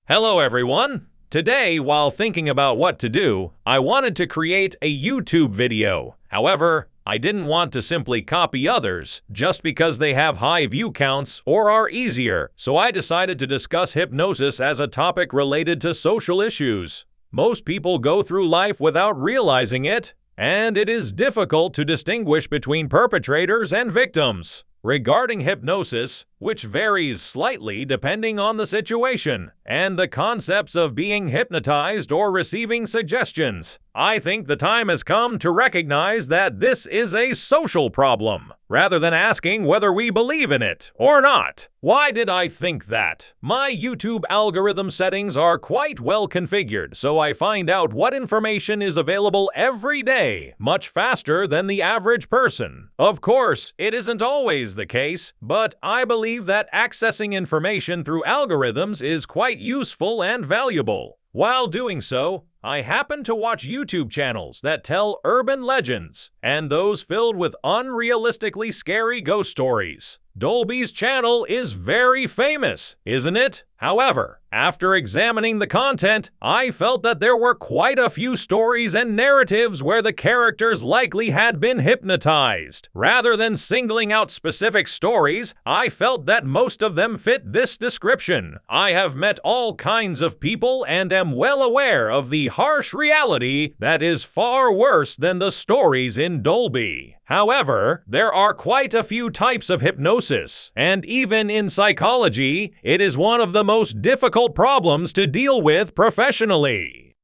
Hello everyone! Today, while thinking about what to do, I wanted to create a YouTube video. However, I didn't want to simply copy others just because they have high view counts or are easier, so I decided to discuss hypnosis as a topic related to social issues. Most people go through life without realizing it, and it is difficult to distinguish between perpetrators and victims. Regarding hypnosis, which varies slightly depending on the situation, and the concepts of being hypnotized or receiving suggestions, I think the time has come to recognize that this is a social problem, rather than asking whether we believe in it or not. Why did I think that? My YouTube algorithm settings are quite well configured, so I find out what information is available every day, much faster than the average person. Of course, it isn't always the case, but I believe that accessing information through algorithms is quite useful and valuable. While doing so, I happen to watch YouTube channels that tell urban legends and those filled with unrealistically scary ghost stories. Dolby's channel is very famous, isn't it? However, after examining the content, I felt that there were quite a few stories and narratives where the characters likely had been hypnotized. Rather than singling out specific stories, I felt that most of them fit this description. I have met all kinds of people and am well aware of the harsh reality that is far worse than the stories in Dolby. However, there are quite a few types of hypnosis, and even in psychology, it is one of the most difficult problems to deal with professionally.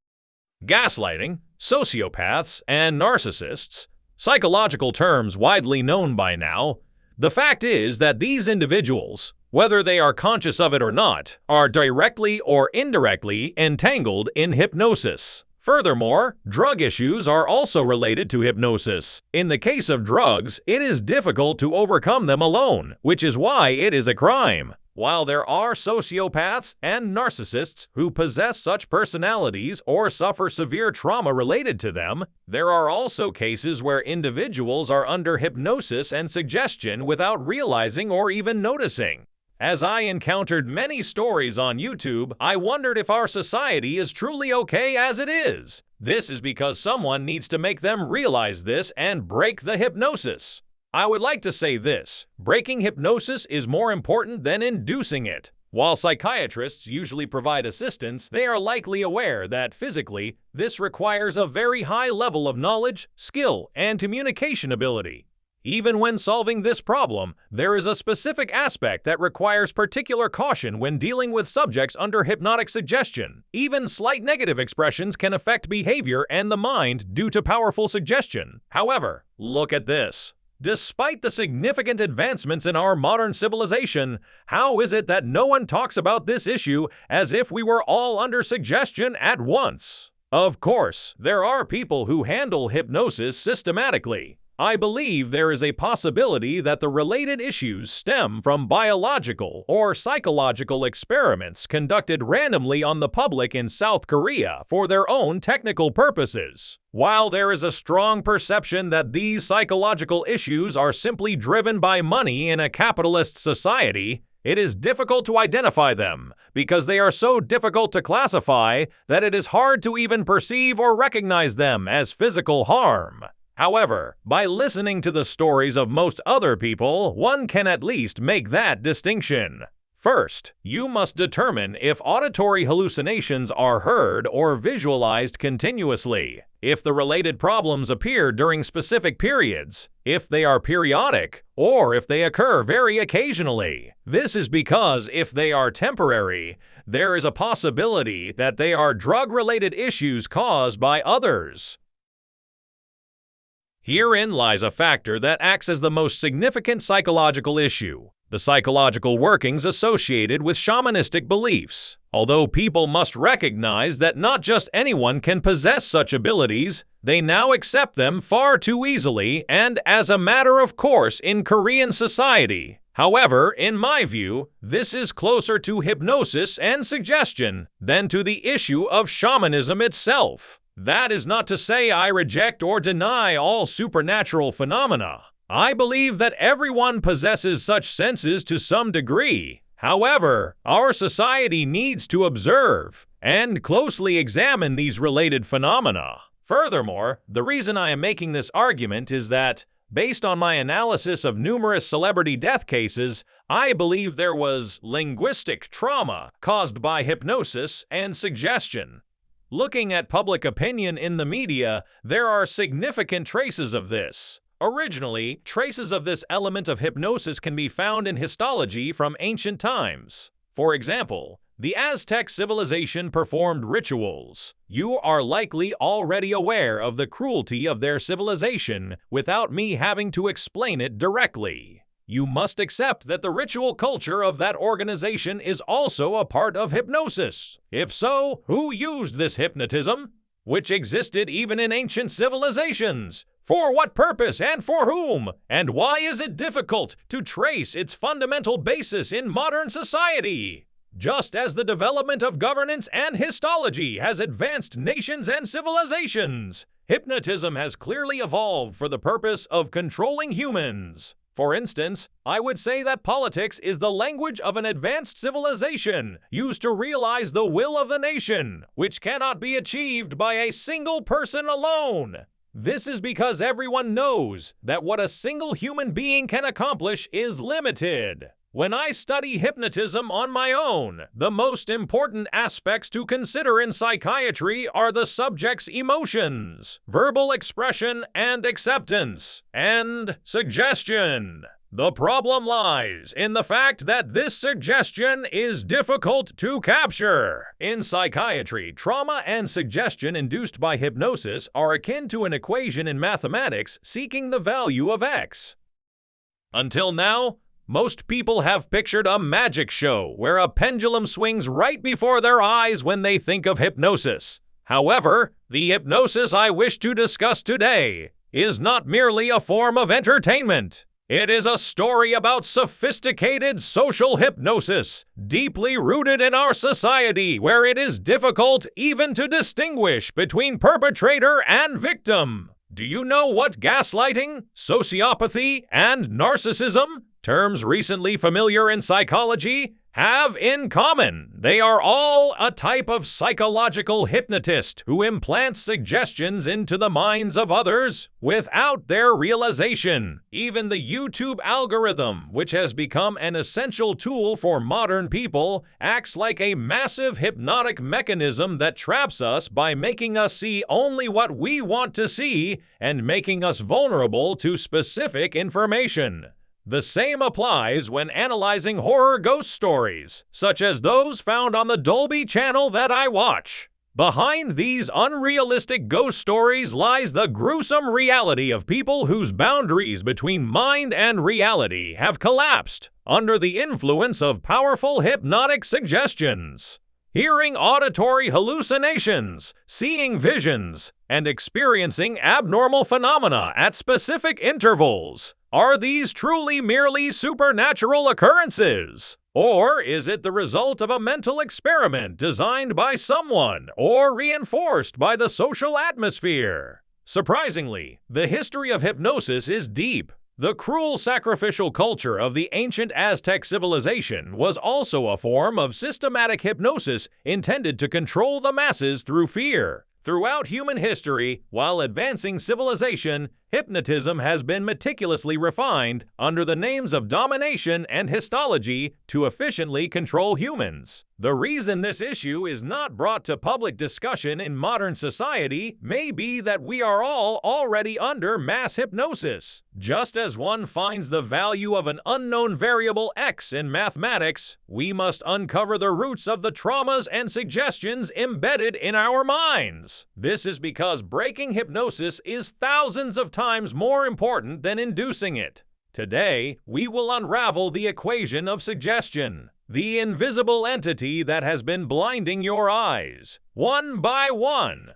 Gaslighting, sociopaths, and narcissists, psychological terms widely known by now. The fact is that these individuals, whether they are conscious of it or not, are directly or indirectly entangled in hypnosis. Furthermore, drug issues are also related to hypnosis. In the case of drugs, it is difficult to overcome them alone, which is why it is a crime. While there are sociopaths and narcissists who possess such personalities or suffer severe trauma related to them, there are also cases where individuals are under hypnosis and suggestion without realizing or even noticing. As I encountered many stories on YouTube, I wondered if our society is truly okay as it is. This is because someone needs to make them realize this and break the hypnosis. I would like to say this: breaking hypnosis is more important than inducing it. While psychiatrists usually provide assistance, they are likely aware that physically, this requires a very high level of knowledge, skill, and communication ability. Even when solving this problem, there is a specific aspect that requires particular caution when dealing with subjects under hypnotic suggestion. Even slight negative expressions can affect behavior and the mind due to powerful suggestion. However, look at this. Despite the significant advancements in our modern civilization, how is it that no one talks about this issue as if we were all under suggestion at once? Of course, there are people who handle hypnosis systematically. I believe there is a possibility that the related issues stem from biological or psychological experiments conducted randomly on the public in South Korea for their own technical purposes. While there is a strong perception that these psychological issues are simply driven by money in a capitalist society, it is difficult to identify them because they are so difficult to classify that it is hard to even perceive or recognize them as physical harm. However, by listening to the stories of most other people, one can at least make that distinction. First, you must determine if auditory hallucinations are heard or visualized continuously, if the related problems appear during specific periods, if they are periodic, or if they occur very occasionally. This is because if they are temporary, there is a possibility that they are drug-related issues caused by others. Herein lies a factor that acts as the most significant psychological issue: the psychological workings associated with shamanistic beliefs. Although people must recognize that not just anyone can possess such abilities, they now accept them far too easily and as a matter of course in Korean society. However, in my view, this is closer to hypnosis and suggestion than to the issue of shamanism itself. That is not to say I reject or deny all supernatural phenomena. I believe that everyone possesses such senses to some degree. However, our society needs to observe and closely examine these related phenomena. Furthermore, the reason I am making this argument is that, based on my analysis of numerous celebrity death cases, I believe there was linguistic trauma caused by hypnosis and suggestion. Looking at public opinion in the media, there are significant traces of this. Originally, traces of this element of hypnosis can be found in histology from ancient times. For example, the Aztec civilization performed rituals. You are likely already aware of the cruelty of their civilization without me having to explain it directly. You must accept that the ritual culture of that organization is also a part of hypnosis. If so, who used this hypnotism, which existed even in ancient civilizations? For what purpose and for whom? And why is it difficult to trace its fundamental basis in modern society? Just as the development of governance and histology has advanced nations and civilizations, hypnotism has clearly evolved for the purpose of controlling humans. For instance, I would say that politics is the language of an advanced civilization used to realize the will of the nation, which cannot be achieved by a single person alone. This is because everyone knows that what a single human being can accomplish is limited. When I study hypnotism on my own, the most important aspects to consider in psychiatry are the subject's emotions, verbal expression and acceptance, and suggestion. The problem lies in the fact that this suggestion is difficult to capture. In psychiatry, trauma and suggestion induced by hypnosis are akin to an equation in mathematics seeking the value of x. Until now, most people have pictured a magic show where a pendulum swings right before their eyes when they think of hypnosis. However, the hypnosis I wish to discuss today is not merely a form of entertainment. It is a story about sophisticated social hypnosis, deeply rooted in our society where it is difficult even to distinguish between perpetrator and victim. Do you know what gaslighting, sociopathy, and narcissism, terms recently familiar in psychology, have in common? They are all a type of psychological hypnotist who implants suggestions into the minds of others without their realization. Even the YouTube algorithm, which has become an essential tool for modern people, acts like a massive hypnotic mechanism that traps us by making us see only what we want to see and making us vulnerable to specific information. The same applies when analyzing horror ghost stories, such as those found on the Dolby channel that I watch. Behind these unrealistic ghost stories lies the gruesome reality of people whose boundaries between mind and reality have collapsed under the influence of powerful hypnotic suggestions. Hearing auditory hallucinations, seeing visions, and experiencing abnormal phenomena at specific intervals. Are these truly merely supernatural occurrences? Or is it the result of a mental experiment designed by someone or reinforced by the social atmosphere? Surprisingly, the history of hypnosis is deep. The cruel sacrificial culture of the ancient Aztec civilization was also a form of systematic hypnosis intended to control the masses through fear. Throughout human history, while advancing civilization, hypnotism has been meticulously refined under the names of domination and histology to efficiently control humans. The reason this issue is not brought to public discussion in modern society may be that we are all already under mass hypnosis. Just as one finds the value of an unknown variable x in mathematics, we must uncover the roots of the traumas and suggestions embedded in our minds. This is because breaking hypnosis is thousands of times more important than inducing it. Today, we will unravel the equation of suggestion, the invisible entity that has been blinding your eyes, one by one.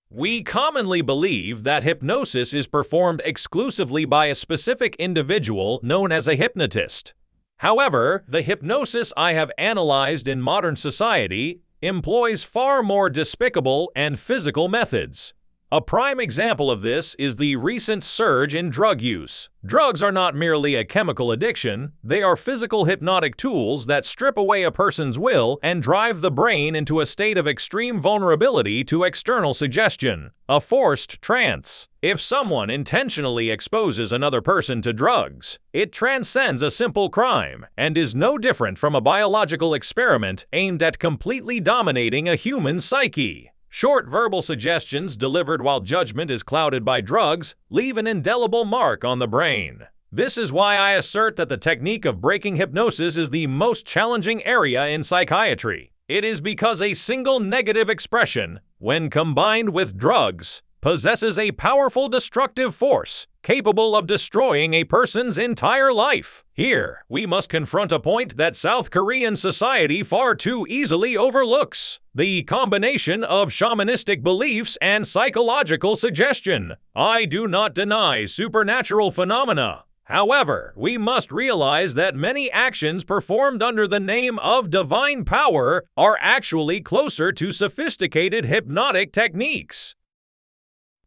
We commonly believe that hypnosis is performed exclusively by a specific individual known as a hypnotist. However, the hypnosis I have analyzed in modern society employs far more despicable and physical methods. A prime example of this is the recent surge in drug use. Drugs are not merely a chemical addiction, they are physical hypnotic tools that strip away a person's will and drive the brain into a state of extreme vulnerability to external suggestion, a forced trance. If someone intentionally exposes another person to drugs, it transcends a simple crime and is no different from a biological experiment aimed at completely dominating a human psyche. Short verbal suggestions delivered while judgment is clouded by drugs leave an indelible mark on the brain. This is why I assert that the technique of breaking hypnosis is the most challenging area in psychiatry. It is because a single negative expression, when combined with drugs, possesses a powerful destructive force capable of destroying a person's entire life. Here, we must confront a point that South Korean society far too easily overlooks: the combination of shamanistic beliefs and psychological suggestion. I do not deny supernatural phenomena. However, we must realize that many actions performed under the name of divine power are actually closer to sophisticated hypnotic techniques.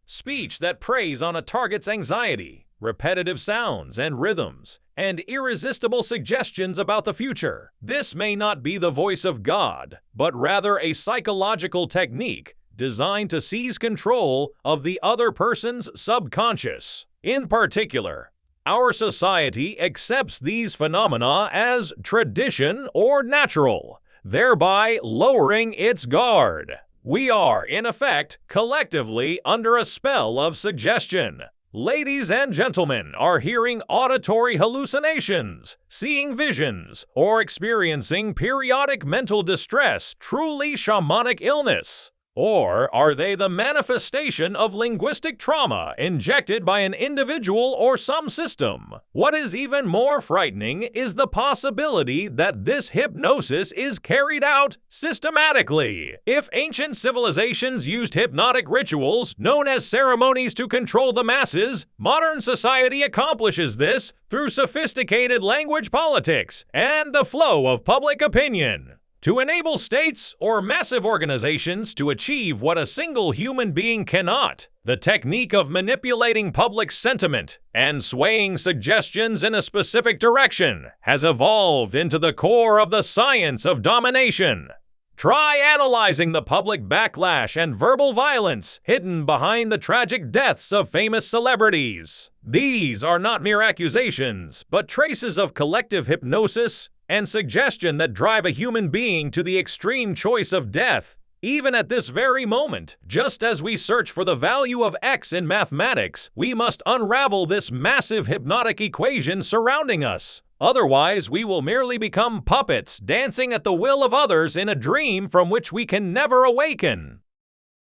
Speech that preys on a target's anxiety, repetitive sounds and rhythms, and irresistible suggestions about the future. This may not be the voice of God, but rather a psychological technique designed to seize control of the other person's subconscious. In particular, our society accepts these phenomena as tradition or natural, thereby lowering its guard. We are, in effect, collectively under a spell of suggestion. Ladies and gentlemen are hearing auditory hallucinations, seeing visions, or experiencing periodic mental distress truly shamanic illness? Or are they the manifestation of linguistic trauma injected by an individual or some system? What is even more frightening is the possibility that this hypnosis is carried out systematically. If ancient civilizations used hypnotic rituals known as ceremonies to control the masses, modern society accomplishes this through sophisticated language politics and the flow of public opinion. To enable states or massive organizations to achieve what a single human being cannot, the technique of manipulating public sentiment and swaying suggestions in a specific direction has evolved into the core of the science of domination. Try analyzing the public backlash and verbal violence hidden behind the tragic deaths of famous celebrities. These are not mere accusations, but traces of collective hypnosis and suggestion that drive a human being to the extreme choice of death. Even at this very moment, just as we search for the value of X in mathematics, we must unravel this massive hypnotic equation surrounding us. Otherwise, we will merely become puppets dancing at the will of others in a dream from which we can never awaken.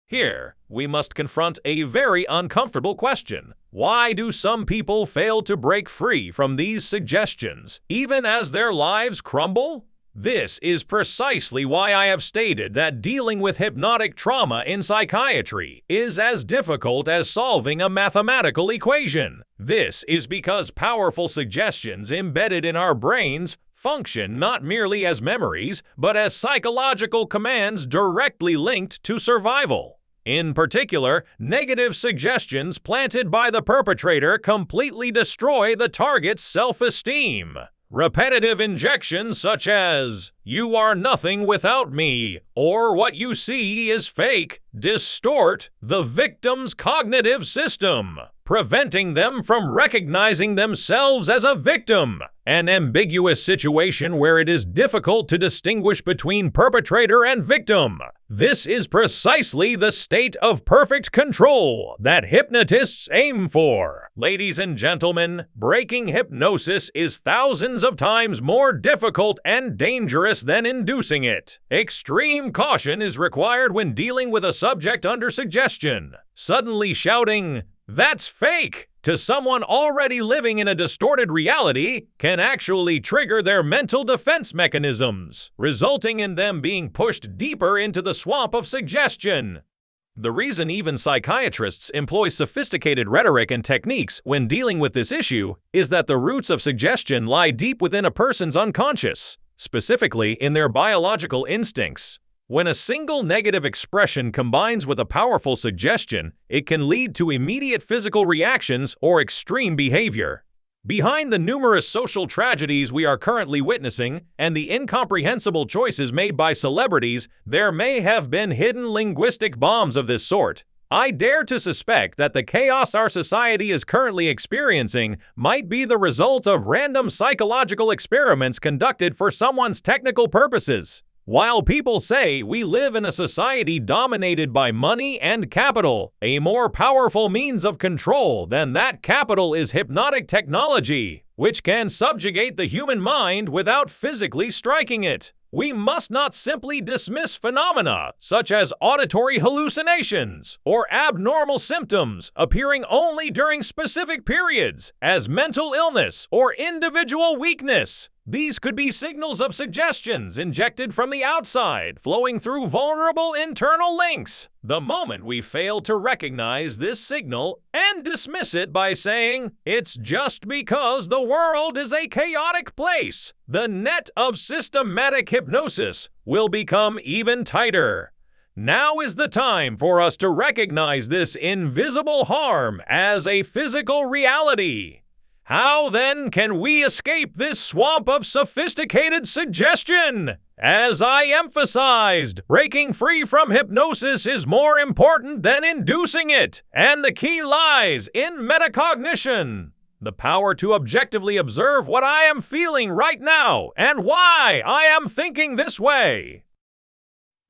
Here, we must confront a very uncomfortable question. Why do some people fail to break free from these suggestions, even as their lives crumble? This is precisely why I have stated that dealing with hypnotic trauma in psychiatry is as difficult as solving a mathematical equation. This is because powerful suggestions embedded in our brains function not merely as memories, but as psychological commands directly linked to survival. In particular, negative suggestions planted by the perpetrator completely destroy the target's self-esteem. Repetitive injections such as, "You are nothing without me," or "What you see is fake," distort the victim's cognitive system, preventing them from recognizing themselves as a victim. An ambiguous situation where it is difficult to distinguish between perpetrator and victim. This is precisely the state of perfect control that hypnotists aim for. Ladies and gentlemen, breaking hypnosis is thousands of times more difficult and dangerous than inducing it. Extreme caution is required when dealing with a subject under suggestion. Suddenly shouting, "That's fake," to someone already living in a distorted reality can actually trigger their mental defense mechanisms, resulting in them being pushed deeper into the swamp of suggestion. The reason even psychiatrists employ sophisticated rhetoric and techniques when dealing with this issue is that the roots of suggestion lie deep within a person's unconscious, specifically in their biological instincts. When a single negative expression combines with a powerful suggestion, it can lead to immediate physical reactions or extreme behavior. Behind the numerous social tragedies we are currently witnessing and the incomprehensible choices made by celebrities, there may have been hidden linguistic bombs of this sort. I dare to suspect that the chaos our society is currently experiencing might be the result of random psychological experiments conducted for someone's technical purposes. While people say we live in a society dominated by money and capital, a more powerful means of control than that capital is hypnotic technology, which can subjugate the human mind without physically striking it. We must not simply dismiss phenomena such as auditory hallucinations or abnormal symptoms appearing only during specific periods as mental illness or individual weakness. These could be signals of suggestions injected from the outside, flowing through vulnerable internal links. The moment we fail to recognize this signal and dismiss it by saying, "It's just because the world is a chaotic place," the net of systematic hypnosis will become even tighter. Now is the time for us to recognize this invisible harm as a physical reality. How then can we escape this swamp of sophisticated suggestion? As I emphasized, breaking free from hypnosis is more important than inducing it, and the key lies in metacognition, the power to objectively observe what I am feeling right now and why I am thinking this way.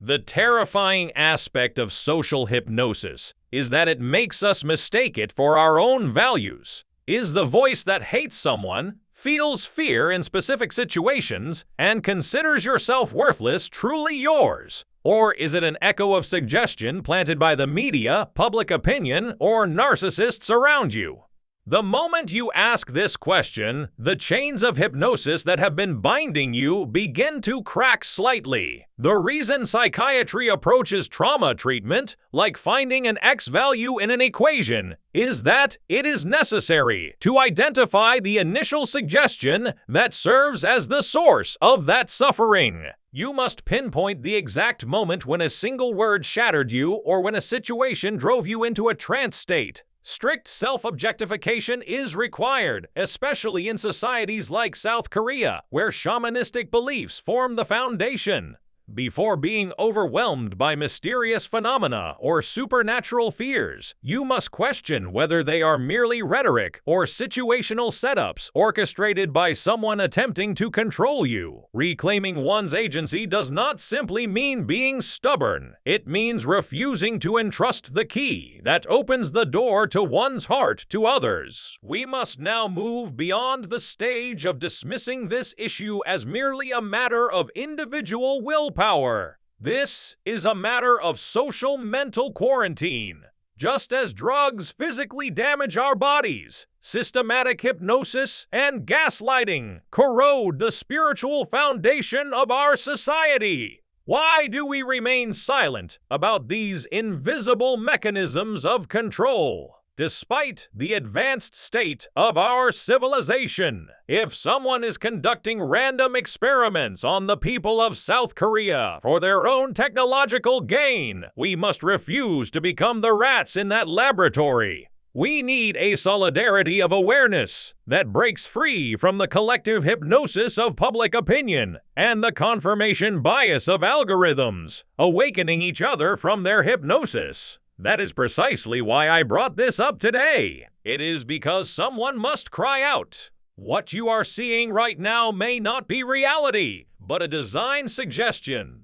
The terrifying aspect of social hypnosis is that it makes us mistake it for our own values. Is the voice that hates someone, feels fear in specific situations, and considers yourself worthless truly yours? Or is it an echo of suggestion planted by the media, public opinion, or narcissists around you? The moment you ask this question, the chains of hypnosis that have been binding you begin to crack slightly. The reason psychiatry approaches trauma treatment, like finding an X value in an equation, is that it is necessary to identify the initial suggestion that serves as the source of that suffering. You must pinpoint the exact moment when a single word shattered you or when a situation drove you into a trance state. Strict self-objectification is required, especially in societies like South Korea, where shamanistic beliefs form the foundation. Before being overwhelmed by mysterious phenomena or supernatural fears, you must question whether they are merely rhetoric or situational setups orchestrated by someone attempting to control you. Reclaiming one's agency does not simply mean being stubborn. It means refusing to entrust the key that opens the door to one's heart to others. We must now move beyond the stage of dismissing this issue as merely a matter of individual willpower. This is a matter of social mental quarantine. Just as drugs physically damage our bodies, systematic hypnosis and gaslighting corrode the spiritual foundation of our society. Why do we remain silent about these invisible mechanisms of control? Despite the advanced state of our civilization, if someone is conducting random experiments on the people of South Korea for their own technological gain, we must refuse to become the rats in that laboratory. We need a solidarity of awareness that breaks free from the collective hypnosis of public opinion and the confirmation bias of algorithms, awakening each other from their hypnosis. That is precisely why I brought this up today. It is because someone must cry out. What you are seeing right now may not be reality, but a design suggestion.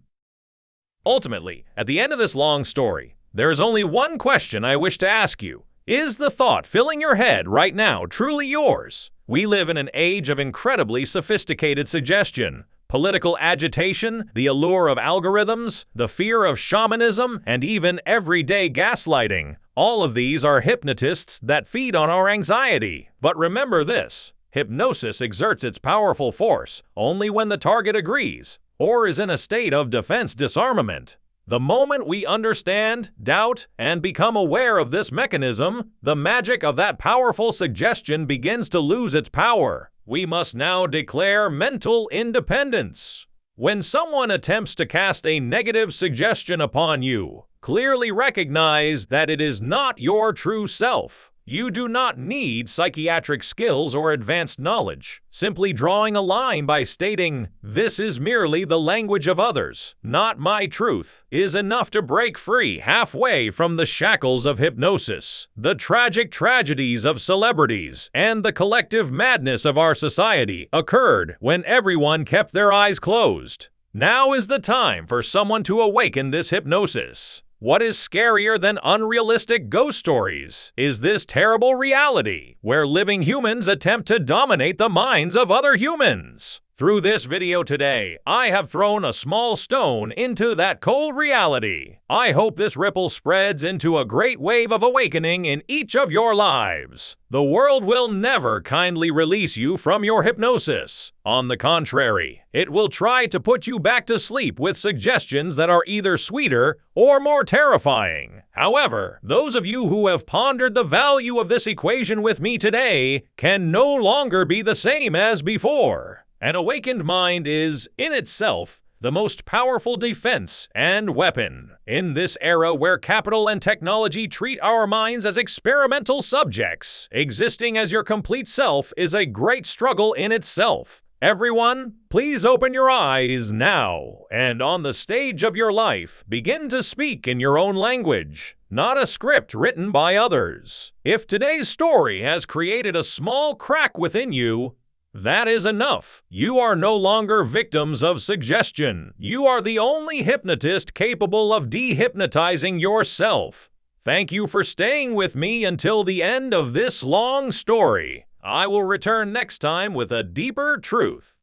Ultimately, at the end of this long story, there is only one question I wish to ask you. Is the thought filling your head right now truly yours? We live in an age of incredibly sophisticated suggestion. Political agitation, the allure of algorithms, the fear of shamanism, and even everyday gaslighting. All of these are hypnotists that feed on our anxiety. But remember this, hypnosis exerts its powerful force only when the target agrees or is in a state of defense disarmament. The moment we understand, doubt, and become aware of this mechanism, the magic of that powerful suggestion begins to lose its power. We must now declare mental independence. When someone attempts to cast a negative suggestion upon you, clearly recognize that it is not your true self. You do not need psychiatric skills or advanced knowledge. Simply drawing a line by stating, "This is merely the language of others, not my truth," is enough to break free halfway from the shackles of hypnosis. The tragic tragedies of celebrities and the collective madness of our society occurred when everyone kept their eyes closed. Now is the time for someone to awaken this hypnosis. What is scarier than unrealistic ghost stories is this terrible reality where living humans attempt to dominate the minds of other humans. Through this video today, I have thrown a small stone into that cold reality. I hope this ripple spreads into a great wave of awakening in each of your lives. The world will never kindly release you from your hypnosis. On the contrary, it will try to put you back to sleep with suggestions that are either sweeter or more terrifying. However, those of you who have pondered the value of this equation with me today can no longer be the same as before. An awakened mind is, in itself, the most powerful defense and weapon. In this era where capital and technology treat our minds as experimental subjects, existing as your complete self is a great struggle in itself. Everyone, please open your eyes now, and on the stage of your life, begin to speak in your own language, not a script written by others. If today's story has created a small crack within you, that is enough. You are no longer victims of suggestion. You are the only hypnotist capable of dehypnotizing yourself. Thank you for staying with me until the end of this long story. I will return next time with a deeper truth.